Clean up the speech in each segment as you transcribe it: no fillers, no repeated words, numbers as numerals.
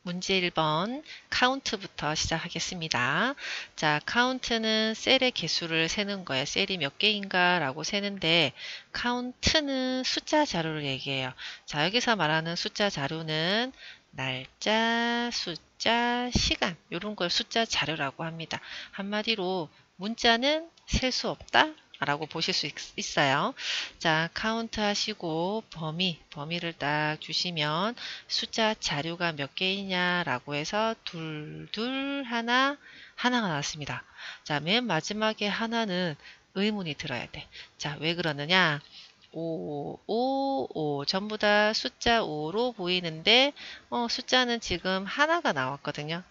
문제 1번 카운트부터 시작하겠습니다. 자, 카운트는 셀의 개수를 세는 거예요. 셀이 몇 개인가 라고 세는데 카운트는 숫자 자료를 얘기해요. 자, 여기서 말하는 숫자 자료는 날짜, 숫자, 시간 이런 걸 숫자 자료라고 합니다. 한마디로 문자는 셀 수 없다 라고 보실 수 있어요. 자, 카운트 하시고 범위를 딱 주시면 숫자 자료가 몇 개이냐 라고 해서 하나가 나왔습니다. 자, 맨 마지막에 하나는 의문이 들어야 돼. 자, 왜 그러느냐? 5 전부 다 숫자 5로 보이는데 숫자는 지금 하나가 나왔거든요.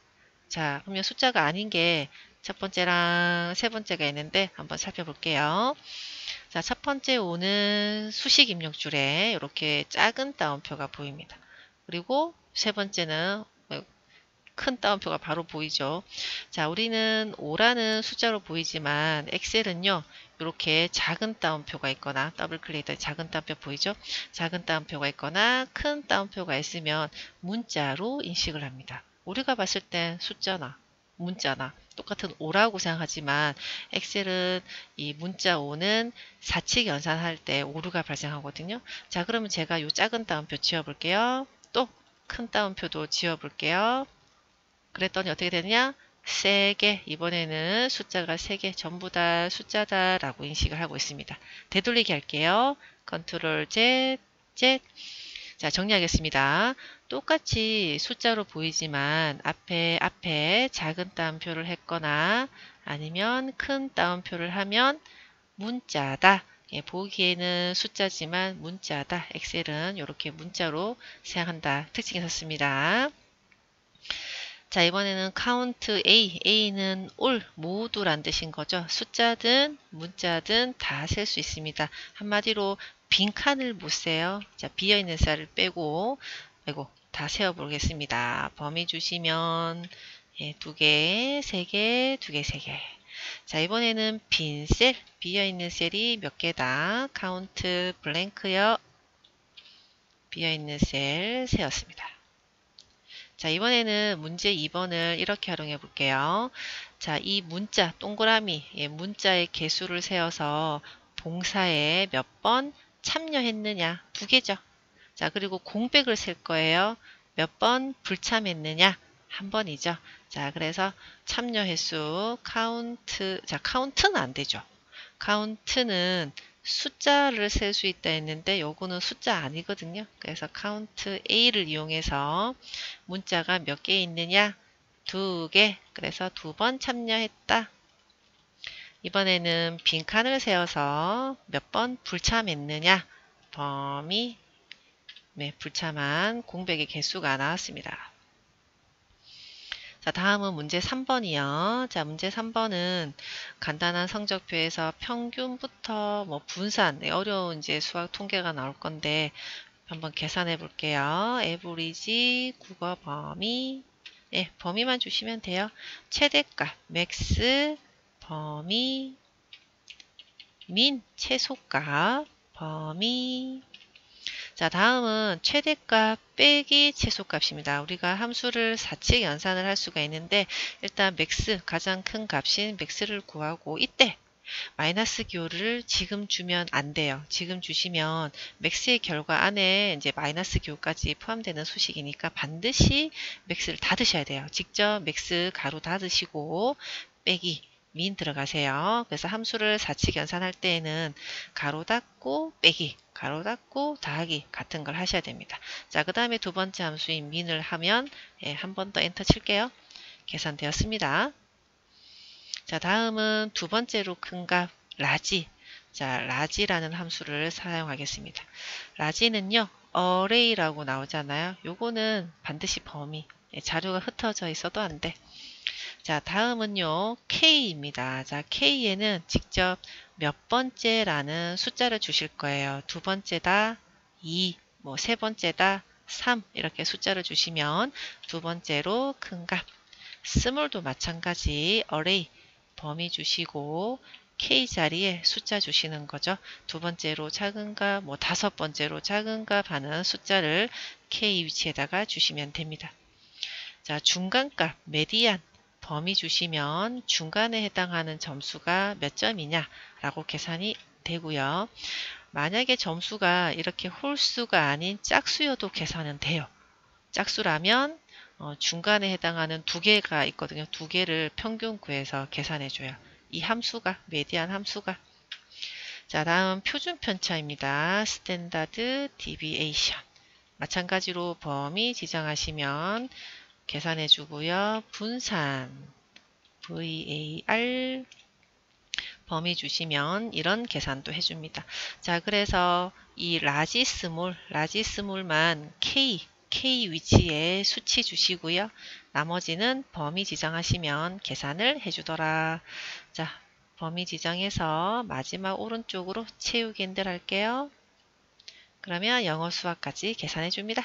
자, 그러면 숫자가 아닌 게 첫 번째랑 세 번째가 있는데 한번 살펴볼게요. 자, 첫 번째 5는 수식 입력줄에 이렇게 작은 따옴표가 보입니다. 그리고 세 번째는 큰 따옴표가 바로 보이죠. 자, 우리는 5라는 숫자로 보이지만 엑셀은요, 이렇게 작은 따옴표가 있거나 더블 클릭 작은 따옴표 보이죠? 작은 따옴표가 있거나 큰 따옴표가 있으면 문자로 인식을 합니다. 우리가 봤을 땐 숫자나 문자나 똑같은 5라고 생각하지만 엑셀은 이 문자 5는 사칙 연산할 때 오류가 발생하거든요. 자, 그러면 제가 이 작은 따옴표 지워볼게요. 또 큰 따옴표도 지워볼게요. 그랬더니 어떻게 되느냐? 3개, 이번에는 숫자가 3개, 전부 다 숫자다 라고 인식을 하고 있습니다. 되돌리기 할게요. 컨트롤 Z, Z. 자, 정리하겠습니다. 똑같이 숫자로 보이지만 앞에 작은 따옴표를 했거나 아니면 큰 따옴표를 하면 문자다. 예, 보기에는 숫자지만 문자다. 엑셀은 이렇게 문자로 생각한다. 특징이 있었습니다. 자, 이번에는 count A는 all, 모두란 뜻인 거죠. 숫자든 문자든 다 셀 수 있습니다. 한마디로 빈칸을 못 세요. 자, 비어있는 셀을 빼고 다 세어보겠습니다. 범위 주시면 예, 2개, 3개, 2개, 3개. 자, 이번에는 빈 셀, 비어있는 셀이 몇 개다. count 블랭크요. 비어있는 셀 세었습니다. 자, 이번에는 문제 2번을 이렇게 활용해 볼게요. 자, 이 문자, 동그라미, 문자의 개수를 세어서 봉사에 몇 번 참여했느냐, 2개죠. 자, 그리고 공백을 셀 거예요. 몇 번 불참했느냐, 1번이죠. 자, 그래서 참여 횟수, 카운트, 자, 카운트는 안 되죠. 카운트는 숫자를 셀 수 있다 했는데 요거는 숫자 아니거든요. 그래서 count A를 이용해서 문자가 몇 개 있느냐? 2개. 그래서 2번 참여했다. 이번에는 빈칸을 세워서 몇 번 불참했느냐? 범위, 네, 불참한 공백의 개수가 나왔습니다. 자, 다음은 문제 3번이요. 자, 문제 3번은 간단한 성적표에서 평균부터 뭐 분산, 어려운 이제 수학 통계가 나올 건데 한번 계산해 볼게요. 에버리지, 국어 범위, 네, 범위만 주시면 돼요. 최대값, 맥스, 범위, 민, 최소값, 범위. 자, 다음은 최대값 빼기 최소값입니다. 우리가 함수를 4칙 연산을 할 수가 있는데 일단 맥스, 가장 큰 값인 맥스를 구하고 이때 마이너스 기호를 지금 주면 안 돼요. 지금 주시면 맥스의 결과 안에 이제 마이너스 기호까지 포함되는 수식이니까 반드시 맥스를 닫으셔야 돼요. 직접 맥스 가로 닫으시고 빼기 민 들어가세요. 그래서 함수를 4칙 연산할 때에는 가로 닫고 빼기, 가로 닫고 더하기 같은 걸 하셔야 됩니다. 자, 그 다음에 두 번째 함수인 민을 하면 한 번 더 엔터 칠게요. 계산되었습니다. 자, 다음은 두 번째로 큰 값 라지. 자, 라지라는 함수를 사용하겠습니다. 라지는요, array라고 나오잖아요. 요거는 반드시 범위. 자료가 흩어져 있어도 안 돼. 자, 다음은요, K입니다. 자, K에는 직접 몇 번째라는 숫자를 주실 거예요. 두 번째다 2, 뭐 세 번째다 3 이렇게 숫자를 주시면 두 번째로 큰 값. 스몰도 마찬가지 array 범위 주시고 K 자리에 숫자 주시는 거죠. 두 번째로 작은 값, 뭐 다섯 번째로 작은 값 하는 숫자를 K 위치에다가 주시면 됩니다. 자, 중간값, 메디안, 범위 주시면 중간에 해당하는 점수가 몇 점이냐 라고 계산이 되고요. 만약에 점수가 이렇게 홀수가 아닌 짝수여도 계산은 돼요. 짝수라면 중간에 해당하는 두 개가 있거든요. 두 개를 평균 구해서 계산해 줘요. 이 함수가, 메디안 함수가. 자, 다음 표준 편차입니다. 스탠다드 디비에이션. 마찬가지로 범위 지정하시면 계산해 주고요. 분산 VAR 범위 주시면 이런 계산도 해줍니다. 자, 그래서 이 라지 스몰만 K 위치에 수치 주시고요. 나머지는 범위 지정하시면 계산을 해주더라. 자, 범위 지정해서 마지막 오른쪽으로 채우기인들 할게요. 그러면 영어 수학까지 계산해 줍니다.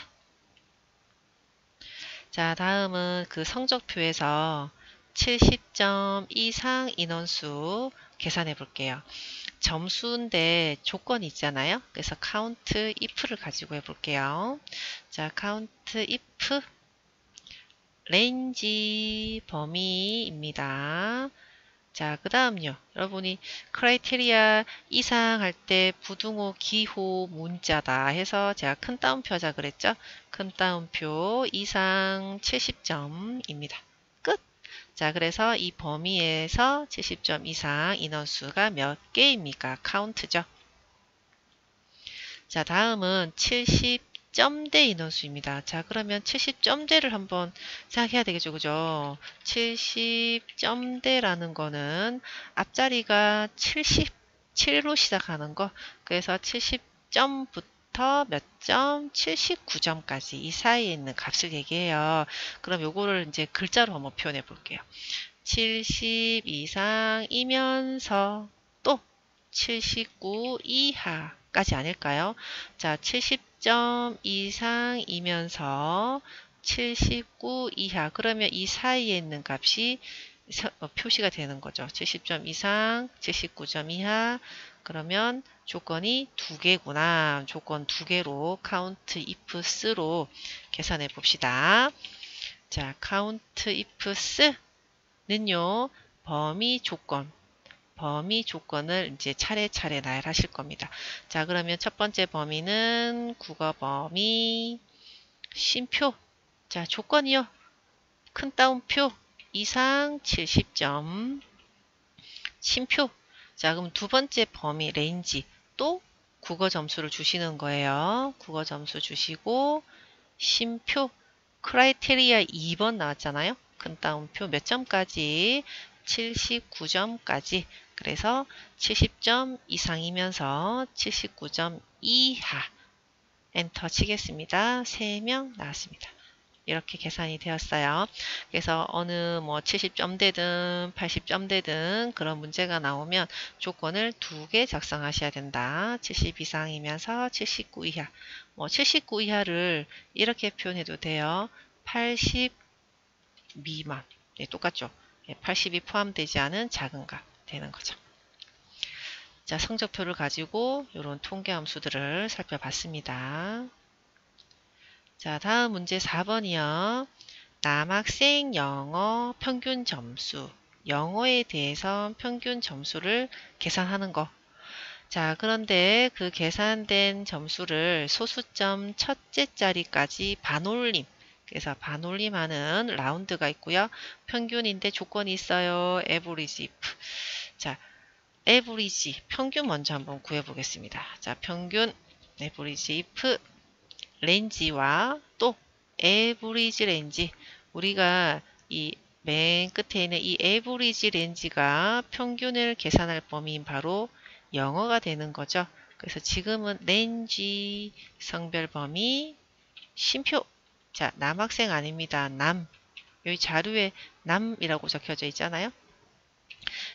자, 다음은 그 성적표에서 70점 이상 인원수 계산해 볼게요. 점수인데 조건이 있잖아요. 그래서 count if를 가지고 해볼게요. 자, count if range 범위입니다. 자, 그 다음요. 여러분이 크라이테리아 이상 할 때 부등호, 기호, 문자다 해서 제가 큰 따옴표 하자 그랬죠? 큰 따옴표 이상 70점입니다. 끝! 자, 그래서 이 범위에서 70점 이상 인원수가 몇 개입니까? 카운트죠. 자, 다음은 70점대 인원수입니다. 자, 그러면 70점대를 한번 생각해야 되겠죠. 그죠? 70점대라는 거는 앞자리가 77로 시작하는 거. 그래서 70점부터 몇 점? 79점까지 이 사이에 있는 값을 얘기해요. 그럼 요거를 이제 글자로 한번 표현해 볼게요. 70 이상이면서 또 79 이하까지 아닐까요? 자, 70점 이상이면서 79 이하. 그러면 이 사이에 있는 값이 표시가 되는 거죠. 70점 이상, 79점 이하. 그러면 조건이 두 개구나. 조건 두 개로 count ifs로 계산해 봅시다. 자, count ifs는요, 범위 조건을 이제 차례차례 나열하실 겁니다. 자, 그러면 첫 번째 범위는 국어 범위, 쉼표. 자, 조건이요. 큰 따옴표 이상 70점. 쉼표. 자, 그럼 두 번째 범위 레인지 또 국어 점수를 주시는 거예요. 국어 점수 주시고 쉼표 크라이테리아 2번 나왔잖아요. 큰 따옴표 몇 점까지? 79점까지. 그래서 70점 이상이면서 79점 이하. 엔터 치겠습니다. 3명 나왔습니다. 이렇게 계산이 되었어요. 그래서 어느 뭐 70점대든 80점대든 그런 문제가 나오면 조건을 두 개 작성하셔야 된다. 70 이상이면서 79 이하. 뭐 79 이하를 이렇게 표현해도 돼요. 80 미만. 네, 똑같죠. 80이 포함되지 않은 작은 값 되는 거죠. 자, 성적표를 가지고 이런 통계 함수들을 살펴봤습니다. 자, 다음 문제 4번이요. 남학생 영어 평균 점수. 영어에 대해서 평균 점수를 계산하는 거. 자, 그런데 그 계산된 점수를 소수점 첫째 자리까지 반올림. 그래서 반올림하는 라운드가 있고요. 평균인데 조건이 있어요. average if. 자, average 평균 먼저 한번 구해보겠습니다. 자, 평균 average if 렌지와 또 에브리지 렌지. 우리가 이 맨 끝에 있는 이 에브리지 렌지가 평균을 계산할 범위인 바로 영어가 되는 거죠. 그래서 지금은 렌지 성별 범위 쉼표. 자, 남학생 아닙니다. 남. 여기 자료에 남이라고 적혀져 있잖아요.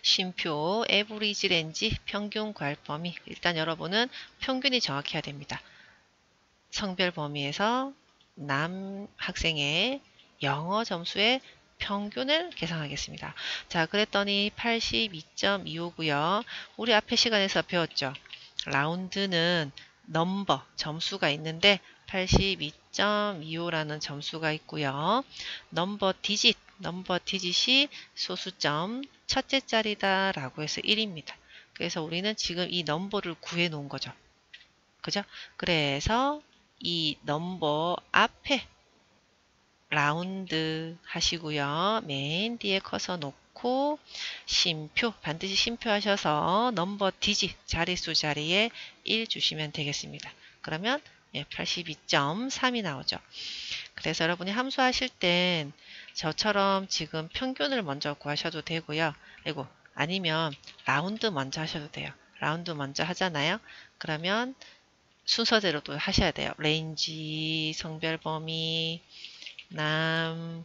쉼표 에브리지 렌지 평균 괄 범위. 일단 여러분은 평균이 정확해야 됩니다. 성별 범위에서 남 학생의 영어 점수의 평균을 계산하겠습니다. 자, 그랬더니 82.25고요. 우리 앞에 시간에서 배웠죠. 라운드는 넘버, 점수가 있는데 82. 82.25라는 점수가 있고요. 넘버 디짓이 소수점 첫째 자리다 라고 해서 1입니다. 그래서 우리는 지금 이 넘버를 구해 놓은 거죠. 그죠? 그래서 이 넘버 앞에 라운드 하시고요. 맨 뒤에 커서 놓고 쉼표, 반드시 쉼표 하셔서 넘버 디짓 자릿수 자리에 1 주시면 되겠습니다. 그러면 82.3이 나오죠. 그래서 여러분이 함수하실 땐 저처럼 지금 평균을 먼저 구하셔도 되고요. 아니면 라운드 먼저 하셔도 돼요. 라운드 먼저 하잖아요. 그러면 순서대로도 하셔야 돼요. 레인지, 성별 범위,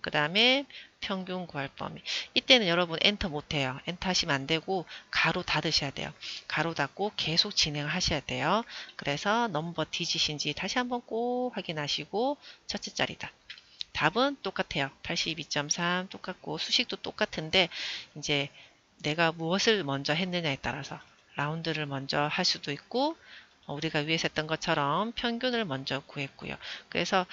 그 다음에 평균 구할 범위. 이때는 여러분 엔터 못해요. 엔터 하시면 안 되고 가로 닫으셔야 돼요. 가로 닫고 계속 진행하셔야 돼요. 그래서 넘버 디짓인지 다시 한번 꼭 확인하시고 첫째 자리다. 답은 똑같아요. 82.3 똑같고 수식도 똑같은데 이제 내가 무엇을 먼저 했느냐에 따라서 라운드를 먼저 할 수도 있고 우리가 위에서 했던 것처럼 평균을 먼저 구했고요. 그래서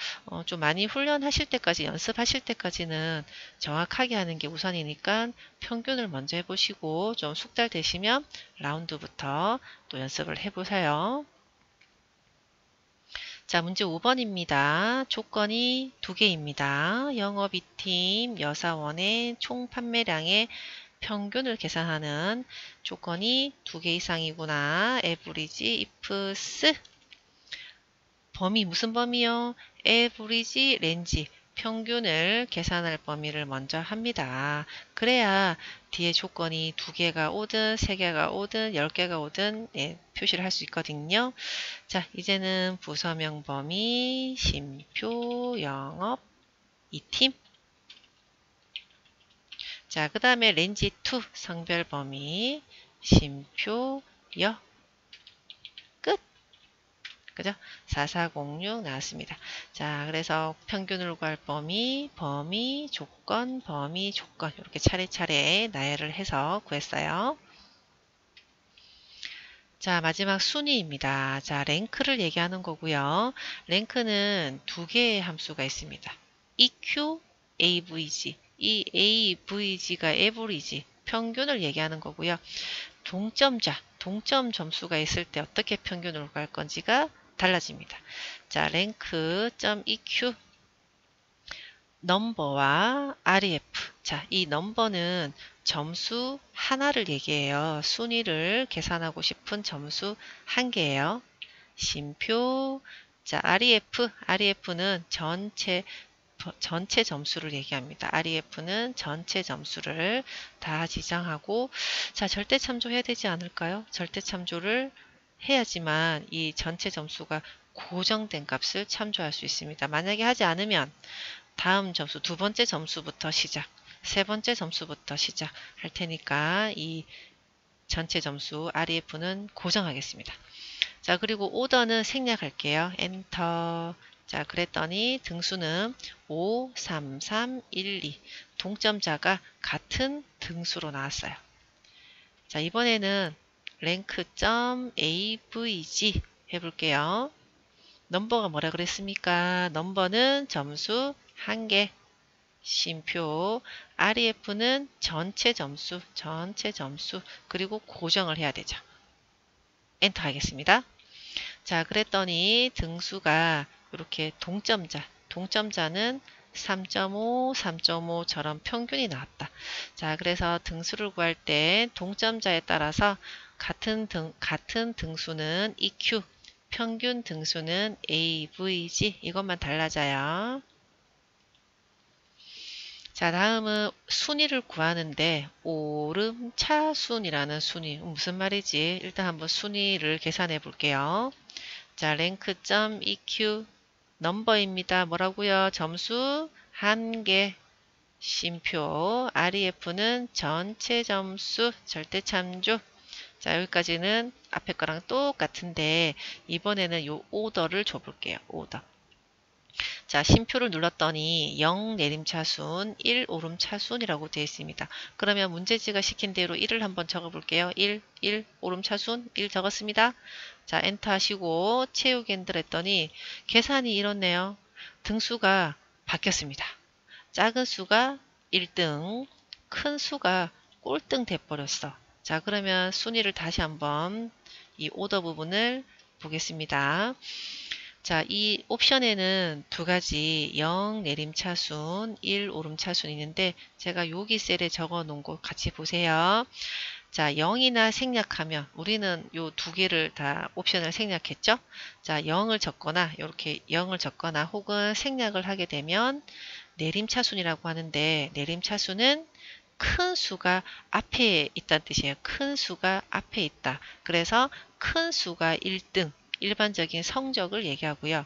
좀 많이 훈련하실 때까지 연습하실 때까지는 정확하게 하는 게 우선이니까 평균을 먼저 해보시고 좀 숙달되시면 라운드부터 또 연습을 해보세요. 자, 문제 5번입니다. 조건이 두 개입니다. 영업 2팀 여사원의 총 판매량의 평균을 계산하는 조건이 두 개 이상이구나. 에브리지 ifs 범위 무슨 범위요? 에브리지 렌지 평균을 계산할 범위를 먼저 합니다. 그래야 뒤에 조건이 두 개가 오든 세 개가 오든 10개가 오든 표시를 할 수 있거든요. 자, 이제는 부서명 범위, 쉼표, 영업, 2팀. 자, 그 다음에 렌지 2 성별 범위, 쉼표, 끝. 그죠? 4406 나왔습니다. 자, 그래서 평균을 구할 범위, 조건, 이렇게 차례차례 나열을 해서 구했어요. 자, 마지막 순위입니다. 자, 랭크를 얘기하는 거고요. 랭크는 두 개의 함수가 있습니다. EQ, AVG. 이 AVG가 average, 평균을 얘기하는 거고요. 동점 점수가 있을 때 어떻게 평균을 구할 건지가 달라집니다. 자, rank.eq 넘버와 ref. 자, 이 넘버는 점수 하나를 얘기해요. 순위를 계산하고 싶은 점수 한 개예요. 쉼표. 자, ref는 전체 점수를 얘기합니다. ref는 전체 점수를 다 지정하고, 자, 절대 참조해야 되지 않을까요? 절대 참조를 해야지만 이 전체 점수가 고정된 값을 참조할 수 있습니다. 만약에 하지 않으면 다음 점수, 두 번째 점수부터 시작, 세 번째 점수부터 시작할 테니까 이 전체 점수 ref는 고정하겠습니다. 자, 그리고 오더는 생략할게요. 엔터. 자, 그랬더니 등수는 5, 3, 3, 1, 2. 동점자가 같은 등수로 나왔어요. 자, 이번에는 rank.avg 해볼게요. 넘버가 뭐라 그랬습니까? 넘버는 점수 1개. 쉼표. ref는 전체 점수, 그리고 고정을 해야 되죠. 엔터 하겠습니다. 자, 그랬더니 등수가 이렇게 동점자는 3.5, 3.5처럼 평균이 나왔다. 자, 그래서 등수를 구할 때 동점자에 따라서 같은 등수는 EQ, 평균 등수는 AVG, 이것만 달라져요. 자, 다음은 순위를 구하는데 오름차순이라는 순위, 무슨 말이지? 일단 한번 순위를 계산해 볼게요. 자, rank.eq 넘버입니다. 뭐라고요? 점수 1개. 쉼표. ref는 전체 점수, 절대 참조. 자, 여기까지는 앞에 거랑 똑같은데 이번에는 요 오더를 줘볼게요. 오더. 자, 쉼표를 눌렀더니 0 내림차순, 1 오름차순이라고 되어 있습니다. 그러면 문제지가 시킨 대로 1을 한번 적어볼게요. 1 오름차순, 1 적었습니다. 자, 엔터 하시고 채우기 엔터 했더니 계산이 이렇네요. 등수가 바뀌었습니다. 작은 수가 1등, 큰 수가 꼴등 돼버렸어. 자, 그러면 순위를 다시 한번 이 오더 부분을 보겠습니다. 자, 이 옵션에는 두 가지 0 내림차순, 1 오름차순 있는데 제가 여기 셀에 적어 놓은 거 같이 보세요. 자, 0이나 생략하면 우리는 요 두 개를 다 옵션을 생략했죠. 자, 0을 적거나 이렇게 0을 적거나 혹은 생략을 하게 되면 내림차순이라고 하는데 내림차순은 큰 수가 앞에 있다는 뜻이에요. 큰 수가 앞에 있다. 그래서 큰 수가 1등, 일반적인 성적을 얘기하고요.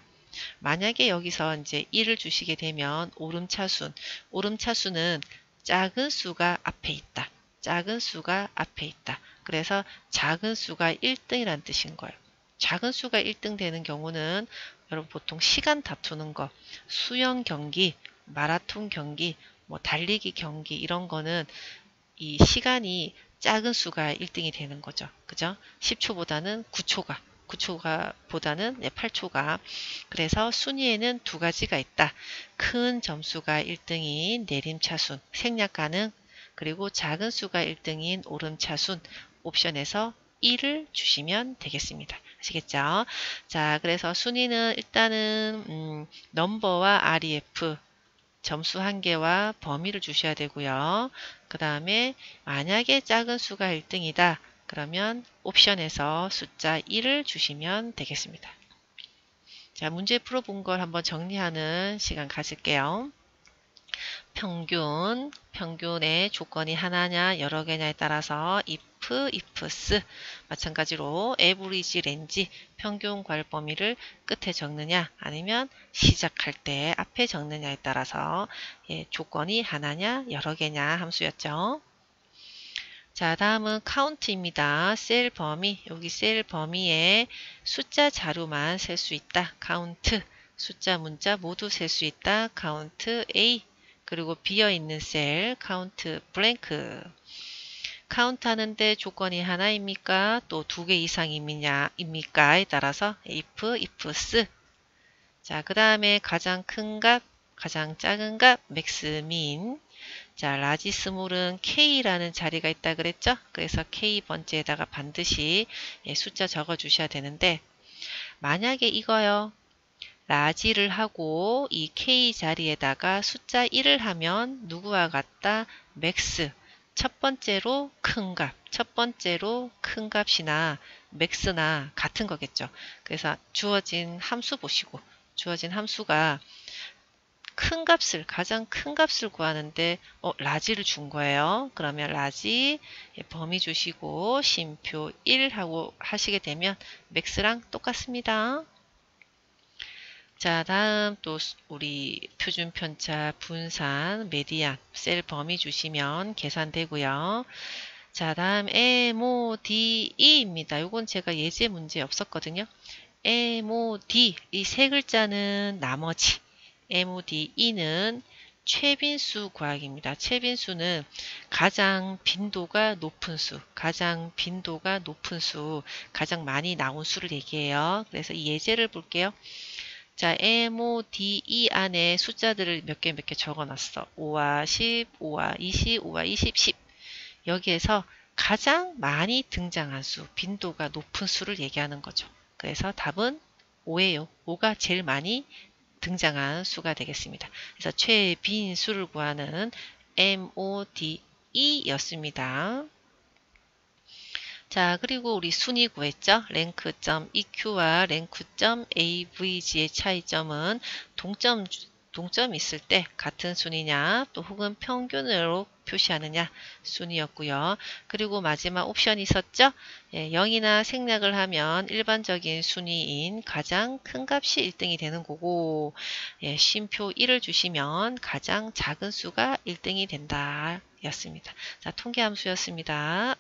만약에 여기서 이제 1을 주시게 되면 오름차순, 오름차순은 작은 수가 앞에 있다. 작은 수가 앞에 있다. 그래서 작은 수가 1등이라는 뜻인 거예요. 작은 수가 1등 되는 경우는 여러분 보통 시간 다투는 거, 수영 경기, 마라톤 경기, 뭐 달리기 경기 이런 거는 이 시간이 작은 수가 1등이 되는 거죠. 그죠? 10초보다는 9초가, 9초가 보다는 8초가. 그래서 순위에는 두 가지가 있다. 큰 점수가 1등인 내림차순, 생략 가능. 그리고 작은 수가 1등인 오름차순, 옵션에서 1을 주시면 되겠습니다. 아시겠죠? 자, 그래서 순위는 일단은 넘버와 REF, 점수 한 개와 범위를 주셔야 되고요. 그 다음에 만약에 작은 수가 1등이다. 그러면 옵션에서 숫자 1을 주시면 되겠습니다. 자, 문제 풀어본 걸 한번 정리하는 시간 가질게요. 평균의 조건이 하나냐 여러 개냐에 따라서 if, ifs 마찬가지로 average range 평균 괄 범위를 끝에 적느냐 아니면 시작할 때 앞에 적느냐에 따라서 조건이 하나냐 여러 개냐 함수였죠. 자, 다음은 count입니다. 셀 범위, 여기 셀 범위에 숫자 자료만 셀 수 있다. count, 숫자 문자 모두 셀 수 있다. count A, 그리고 비어있는 셀 count blank. 카운트 하는데 조건이 하나입니까? 또 두 개 이상입니까에 따라서 if, ifs. 자, 그 다음에 가장 큰 값, 가장 작은 값, max, min. 자, 라지 스몰은 K라는 자리가 있다 그랬죠? 그래서 K 번째에다가 반드시 숫자 적어 주셔야 되는데 만약에 이거요. 라지를 하고 이 K 자리에다가 숫자 1을 하면 누구와 같다? 맥스. 첫 번째로 큰 값, 첫 번째로 큰 값이나 맥스나 같은 거겠죠. 그래서 주어진 함수 보시고 주어진 함수가 큰 값을, 가장 큰 값을 구하는데 라지를 준 거예요. 그러면 라지 범위 주시고 쉼표 1 하고 하시게 되면 맥스랑 똑같습니다. 자, 다음 또 우리 표준 편차 분산 메디안 셀 범위 주시면 계산되고요. 자, 다음 MODE입니다. 이건 제가 예제 문제 없었거든요. MOD 이 세 글자는 나머지, MODE는 최빈수 구하기입니다. 최빈수는 가장 빈도가 높은 수, 가장 빈도가 높은 수, 가장 많이 나온 수를 얘기해요. 그래서 이 예제를 볼게요. 자, MODE 안에 숫자들을 몇 개 적어놨어. 5와 10, 5와 20, 5와 20, 10. 여기에서 가장 많이 등장한 수, 빈도가 높은 수를 얘기하는 거죠. 그래서 답은 5예요. 5가 제일 많이 등장한 수가 되겠습니다. 그래서 최빈수를 구하는 MODE였습니다. 자, 그리고 우리 순위 구했죠? rank.eq와 rank.avg의 차이점은 동점 있을 때 같은 순위냐 또 혹은 평균으로 표시하느냐 순위였고요. 그리고 마지막 옵션이 있었죠? 0이나 생략을 하면 일반적인 순위인 가장 큰 값이 1등이 되는 거고 쉼표 1을 주시면 가장 작은 수가 1등이 된다 였습니다. 자, 통계함수였습니다.